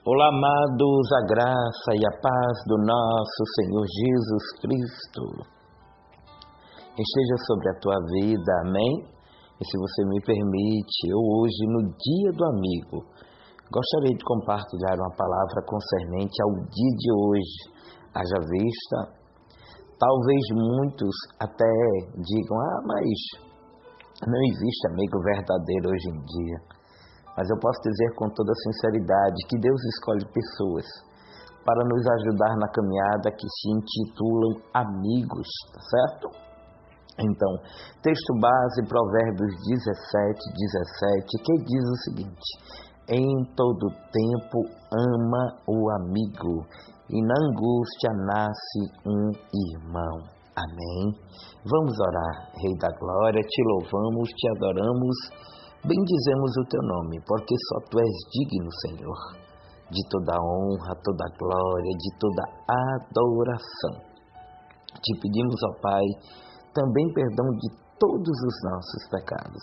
Olá, amados, a graça e a paz do nosso Senhor Jesus Cristo esteja sobre a tua vida, amém? E se você me permite, eu hoje, no Dia do Amigo, gostaria de compartilhar uma palavra concernente ao dia de hoje. Haja vista, talvez muitos até digam, mas não existe amigo verdadeiro hoje em dia. Mas eu posso dizer com toda sinceridade que Deus escolhe pessoas para nos ajudar na caminhada que se intitulam amigos, tá certo? Então, texto base, Provérbios 17, que diz o seguinte: em todo tempo ama o amigo, e na angústia nasce um irmão. Amém? Vamos orar. Rei da glória, te louvamos, te adoramos, bendizemos o teu nome, porque só tu és digno, Senhor, de toda honra, toda glória, de toda adoração. Te pedimos, ó Pai, também perdão de todos os nossos pecados,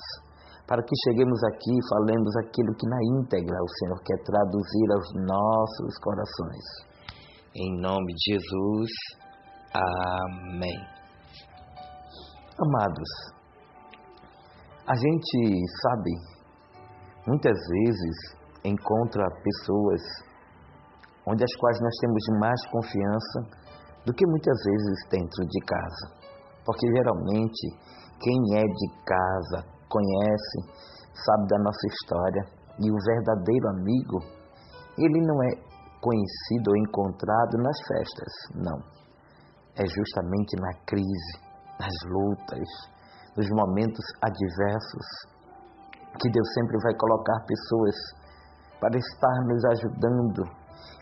para que cheguemos aqui e falemos aquilo que na íntegra o Senhor quer traduzir aos nossos corações. Em nome de Jesus, amém. Amados, a gente sabe, muitas vezes encontra pessoas onde as quais nós temos mais confiança do que muitas vezes dentro de casa. Porque geralmente quem é de casa conhece, sabe da nossa história, e o verdadeiro amigo, ele não é conhecido ou encontrado nas festas, não. É justamente na crise, nas lutas, nos momentos adversos, que Deus sempre vai colocar pessoas para estar nos ajudando.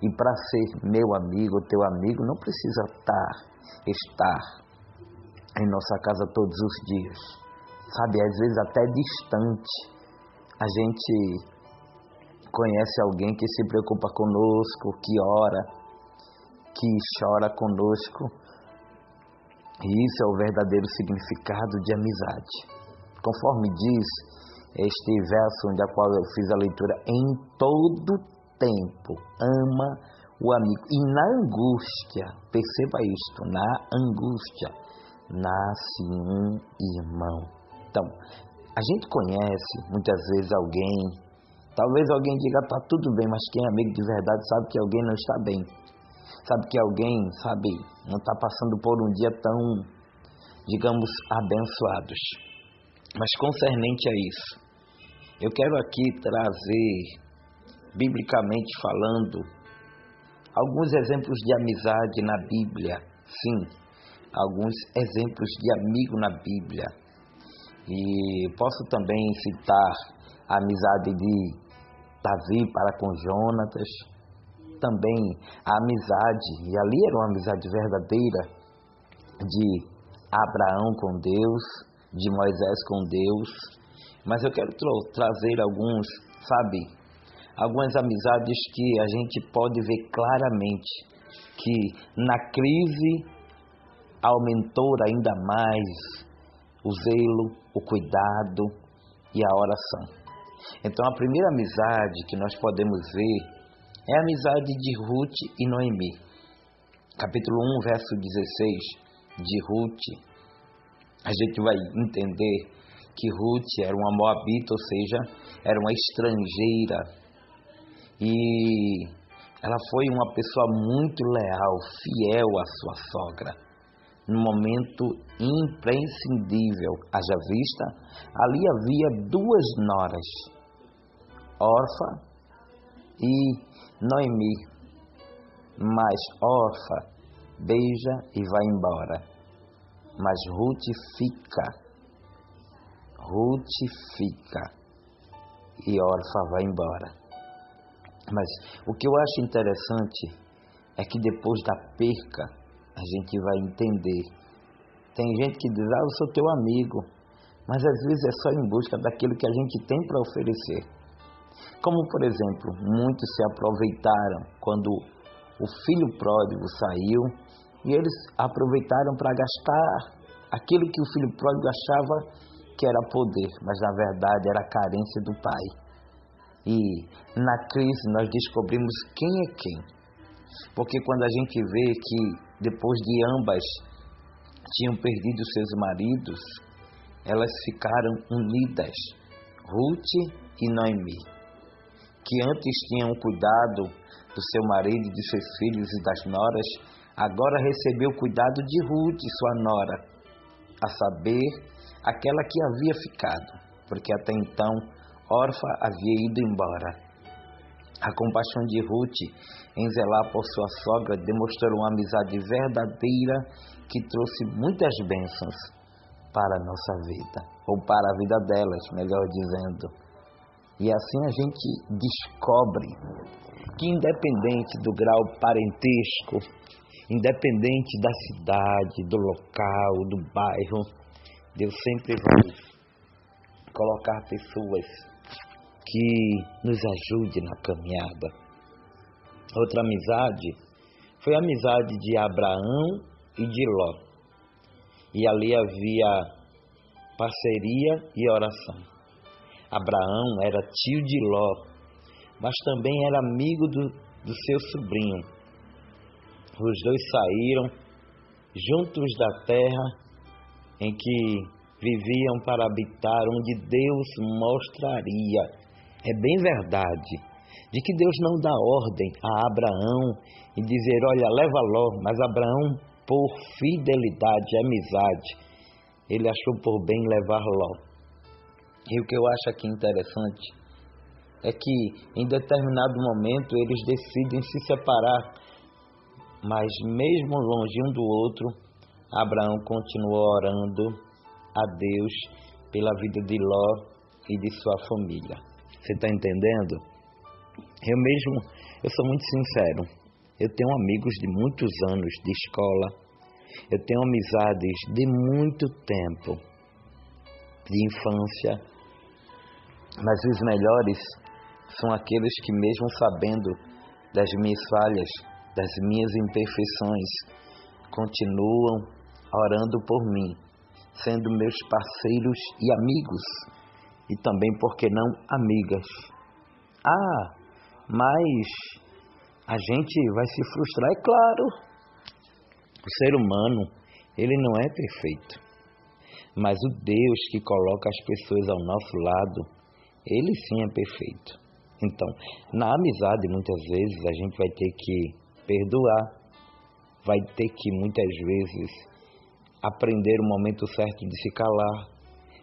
E para ser meu amigo, teu amigo, não precisa estar em nossa casa todos os dias. Sabe, às vezes até distante. A gente conhece alguém que se preocupa conosco, que ora, que chora conosco. E isso é o verdadeiro significado de amizade. Conforme diz este verso onde a qual eu fiz a leitura, em todo tempo ama o amigo. E na angústia, perceba isto, na angústia, nasce um irmão. Então, a gente conhece muitas vezes alguém, talvez alguém diga, tá tudo bem, mas quem é amigo de verdade sabe que alguém não está bem. Sabe que alguém, não está passando por um dia tão, digamos, abençoados. Mas concernente a isso, eu quero aqui trazer, biblicamente falando, alguns exemplos de amizade na Bíblia. Sim, alguns exemplos de amigo na Bíblia. E posso também citar a amizade de Davi para com Jonatas, também a amizade, e ali era uma amizade verdadeira, de Abraão com Deus, de Moisés com Deus. Mas eu quero trazer algumas amizades que a gente pode ver claramente que na crise aumentou ainda mais o zelo, o cuidado e a oração. Então a primeira amizade que nós podemos ver é a amizade de Ruth e Noemi. Capítulo 1, verso 16 de Ruth, a gente vai entender que Ruth era uma moabita, ou seja, era uma estrangeira. E ela foi uma pessoa muito leal, fiel à sua sogra, num momento imprescindível. Haja vista, ali havia duas noras, Orfa e Noemi, mas Orfa beija e vai embora, mas Ruth fica e Orfa vai embora. Mas o que eu acho interessante é que depois da perca a gente vai entender. Tem gente que diz, eu sou teu amigo, mas às vezes é só em busca daquilo que a gente tem para oferecer. Como, por exemplo, muitos se aproveitaram quando o filho pródigo saiu e eles aproveitaram para gastar aquilo que o filho pródigo achava que era poder, mas na verdade era a carência do pai. E na crise nós descobrimos quem é quem. Porque quando a gente vê que depois de ambas tinham perdido seus maridos, elas ficaram unidas, Ruth e Noemi, que antes tinham cuidado do seu marido, de seus filhos e das noras, agora recebeu o cuidado de Ruth, sua nora, a saber, aquela que havia ficado, porque até então órfã havia ido embora. A compaixão de Ruth em zelar por sua sogra demonstrou uma amizade verdadeira que trouxe muitas bênçãos para a nossa vida, ou para a vida delas, melhor dizendo. E assim a gente descobre que independente do grau parentesco, independente da cidade, do local, do bairro, Deus sempre vai colocar pessoas que nos ajudem na caminhada. Outra amizade foi a amizade de Abraão e de Ló. E ali havia parceria e oração. Abraão era tio de Ló, mas também era amigo do seu sobrinho. Os dois saíram juntos da terra em que viviam para habitar, onde Deus mostraria. É bem verdade, de que Deus não dá ordem a Abraão e dizer, olha, leva Ló, mas Abraão, por fidelidade e amizade, ele achou por bem levar Ló. E o que eu acho aqui interessante é que em determinado momento eles decidem se separar, mas mesmo longe um do outro, Abraão continuou orando a Deus pela vida de Ló e de sua família. Você está entendendo? Eu sou muito sincero. Eu tenho amigos de muitos anos de escola. Eu tenho amizades de muito tempo, de infância. Mas os melhores são aqueles que, mesmo sabendo das minhas falhas, das minhas imperfeições, continuam orando por mim, sendo meus parceiros e amigos, e também, por que não, amigas. Mas a gente vai se frustrar, é claro. O ser humano, ele não é perfeito, mas o Deus que coloca as pessoas ao nosso lado, ele sim é perfeito. Então, na amizade, muitas vezes, a gente vai ter que perdoar, vai ter que, muitas vezes, aprender o momento certo de se calar,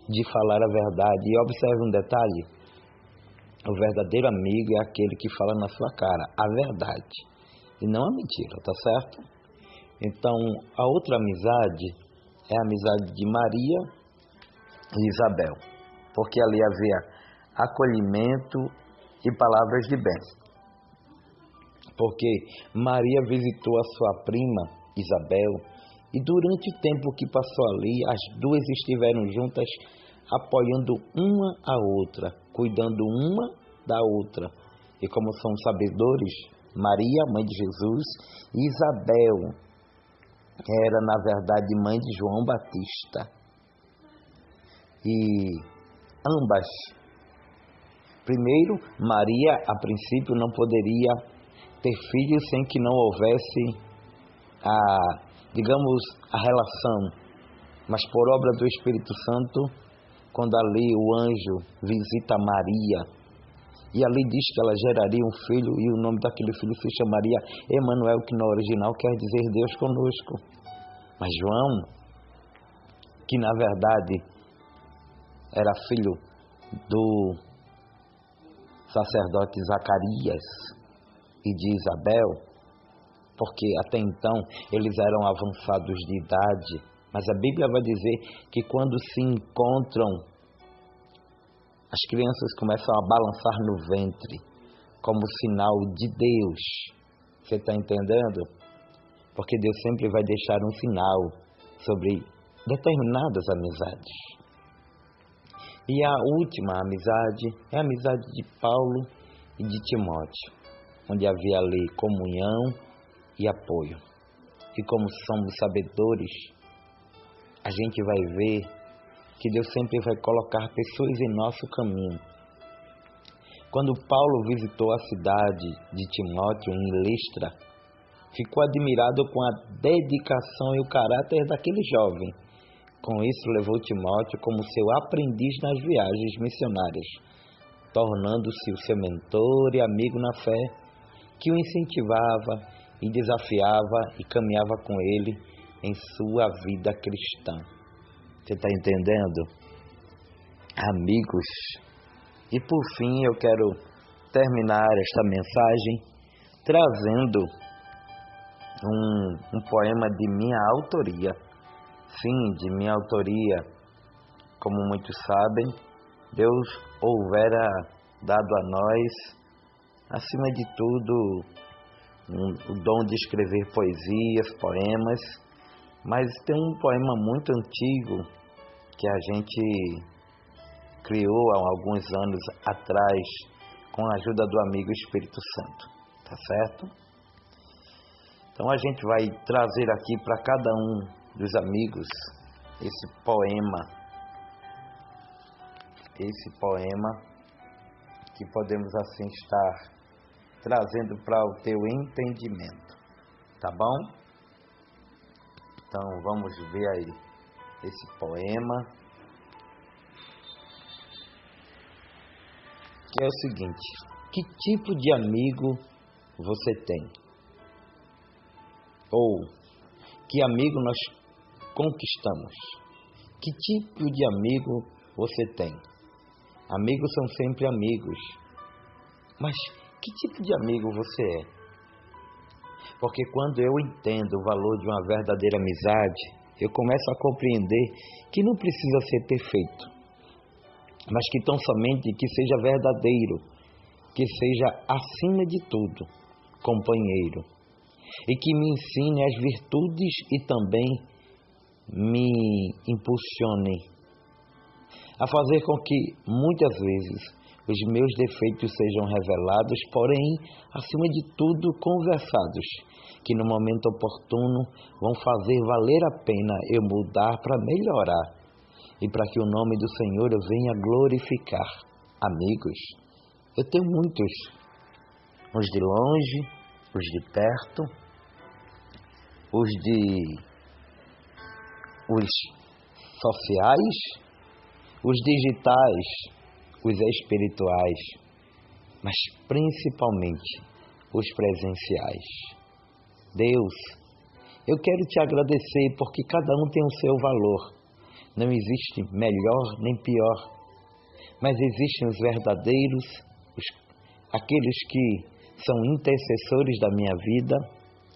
de falar a verdade. E observe um detalhe, o verdadeiro amigo é aquele que fala na sua cara a verdade, e não a mentira, tá certo? Então, a outra amizade é a amizade de Maria e Isabel, porque ali havia acolhimento e palavras de bem. Porque Maria visitou a sua prima Isabel e durante o tempo que passou ali, as duas estiveram juntas, apoiando uma a outra, cuidando uma da outra. E como são sabedores, Maria, mãe de Jesus, e Isabel era, na verdade, mãe de João Batista. E ambas, primeiro, Maria, a princípio, não poderia ter filhos sem que não houvesse a relação. Mas por obra do Espírito Santo, quando ali o anjo visita Maria, e ali diz que ela geraria um filho, e o nome daquele filho se chamaria Emanuel, que no original quer dizer Deus conosco. Mas João, que na verdade era filho do sacerdote Zacarias e de Isabel, porque até então eles eram avançados de idade, mas a Bíblia vai dizer que quando se encontram, as crianças começam a balançar no ventre, como sinal de Deus. Você está entendendo? Porque Deus sempre vai deixar um sinal sobre determinadas amizades. E a última amizade é a amizade de Paulo e de Timóteo, onde havia ali comunhão e apoio. E como somos sabedores, a gente vai ver que Deus sempre vai colocar pessoas em nosso caminho Quando Paulo visitou a cidade de Timóteo em Listra, ficou admirado com a dedicação e o caráter daquele jovem. Com isso, levou Timóteo como seu aprendiz nas viagens missionárias, tornando-se o seu mentor e amigo na fé, que o incentivava e desafiava e caminhava com ele em sua vida cristã. Você está entendendo? Amigos. E por fim, eu quero terminar esta mensagem trazendo um poema de minha autoria. Sim, de minha autoria. Como muitos sabem, Deus houvera dado a nós, acima de tudo, o dom de escrever poesias, poemas, mas tem um poema muito antigo que a gente criou há alguns anos atrás com a ajuda do amigo Espírito Santo, tá certo? Então a gente vai trazer aqui para cada um dos amigos esse poema que podemos assim estar trazendo para o teu entendimento, tá bom? Então vamos ver aí esse poema, que é o seguinte: que tipo de amigo você tem? Ou que amigo nós conquistamos? Que tipo de amigo você tem? Amigos são sempre amigos, mas que tipo de amigo você é? Porque quando eu entendo o valor de uma verdadeira amizade, eu começo a compreender que não precisa ser perfeito, mas que tão somente que seja verdadeiro, que seja acima de tudo companheiro, e que me ensine as virtudes e também me impulsione a fazer com que muitas vezes os meus defeitos sejam revelados, porém, acima de tudo, conversados, que no momento oportuno vão fazer valer a pena eu mudar para melhorar e para que o nome do Senhor eu venha glorificar. Amigos, eu tenho muitos, uns de longe, os de perto, os sociais, os digitais, os espirituais, mas principalmente os presenciais. Deus, eu quero te agradecer porque cada um tem o seu valor. Não existe melhor nem pior, mas existem os verdadeiros, aqueles que são intercessores da minha vida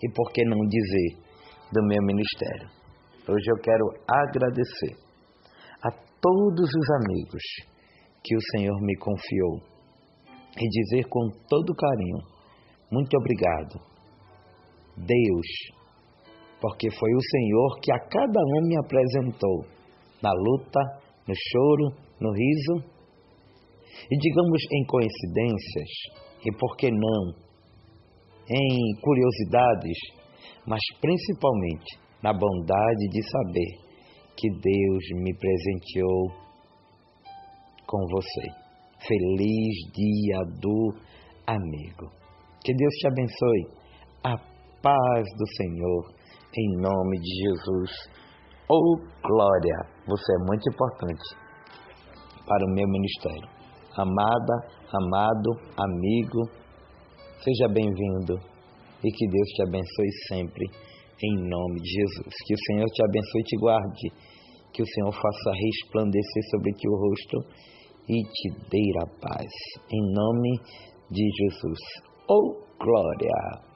e, por que não dizer, do meu ministério. Hoje eu quero agradecer a todos os amigos que o Senhor me confiou e dizer com todo carinho, muito obrigado, Deus, porque foi o Senhor que a cada um me apresentou na luta, no choro, no riso e, digamos, em coincidências e, por que não, em curiosidades, mas principalmente na bondade de saber que Deus me presenteou com você. Feliz Dia do Amigo. Que Deus te abençoe. A paz do Senhor, em nome de Jesus. Oh, glória! Você é muito importante para o meu ministério. Amada, amado, amigo, seja bem-vindo e que Deus te abençoe sempre, em nome de Jesus. Que o Senhor te abençoe e te guarde, que o Senhor faça resplandecer sobre ti o rosto e te dê a paz, em nome de Jesus. Oh, glória!